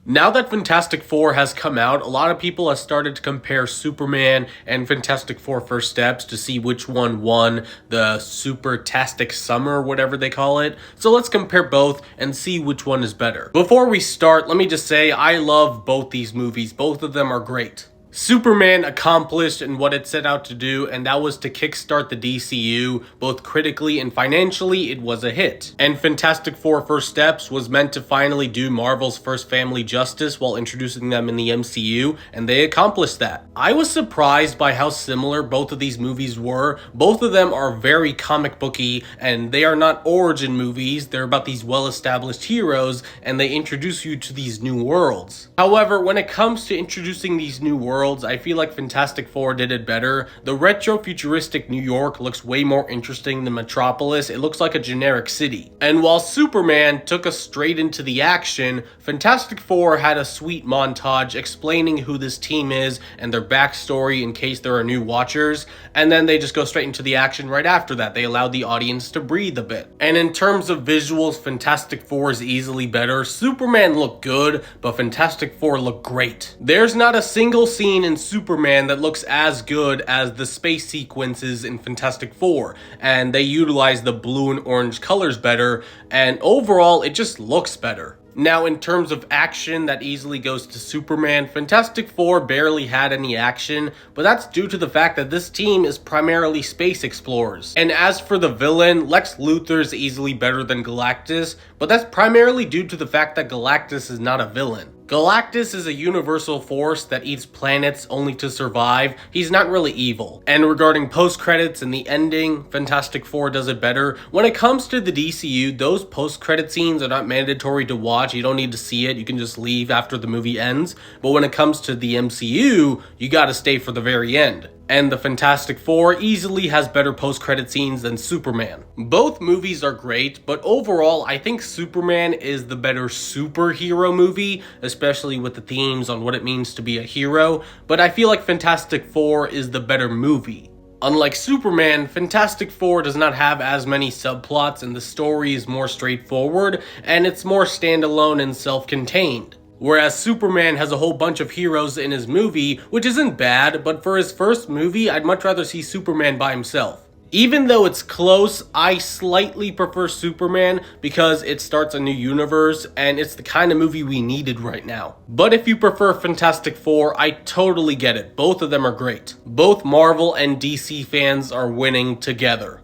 Now that Fantastic Four has come out, a lot of people have started to compare Superman and Fantastic Four First Steps to see which one won the Super-tastic Summer, whatever they call it. So let's compare both and see which one is better. Before we start, let me just say I love both these movies. Both of them are great. Superman accomplished in what it set out to do, and that was to kickstart the DCU, both critically and financially. It was a hit. And Fantastic Four First Steps was meant to finally do Marvel's first family justice while introducing them in the MCU, and they accomplished that. I was surprised by how similar both of these movies were. Both of them are very comic booky, and they are not origin movies. They're about these well-established heroes, and they introduce you to these new worlds. However, when it comes to introducing these new worlds, I feel like Fantastic Four did it better. The retro-futuristic New York looks way more interesting than Metropolis. It looks like a generic city. And while Superman took us straight into the action, Fantastic Four had a sweet montage explaining who this team is and their backstory in case there are new watchers, and then they just go straight into the action right after that. They allowed the audience to breathe a bit. And in terms of visuals, Fantastic Four is easily better. Superman looked good, but Fantastic Four looked great. There's not a single scene in Superman that looks as good as the space sequences in Fantastic Four, and they utilize the blue and orange colors better, and overall it just looks better. Now, in terms of action, that easily goes to Superman. Fantastic Four barely had any action, but that's due to the fact that this team is primarily space explorers. And as for the villain, Lex Luthor is easily better than Galactus, but that's primarily due to the fact that Galactus is not a villain. Galactus is a universal force that eats planets only to survive. He's not really evil. And regarding post-credits and the ending, Fantastic Four does it better. When it comes to the DCU, those post-credit scenes are not mandatory to watch. You don't need to see it. You can just leave after the movie ends. But when it comes to the MCU, you gotta stay for the very end. And the Fantastic Four easily has better post-credit scenes than Superman. Both movies are great, but overall, I think Superman is the better superhero movie, especially with the themes on what it means to be a hero, but I feel like Fantastic Four is the better movie. Unlike Superman, Fantastic Four does not have as many subplots, and the story is more straightforward, and it's more standalone and self-contained. Whereas Superman has a whole bunch of heroes in his movie, which isn't bad, but for his first movie, I'd much rather see Superman by himself. Even though it's close, I slightly prefer Superman because it starts a new universe and it's the kind of movie we needed right now. But if you prefer Fantastic Four, I totally get it. Both of them are great. Both Marvel and DC fans are winning together.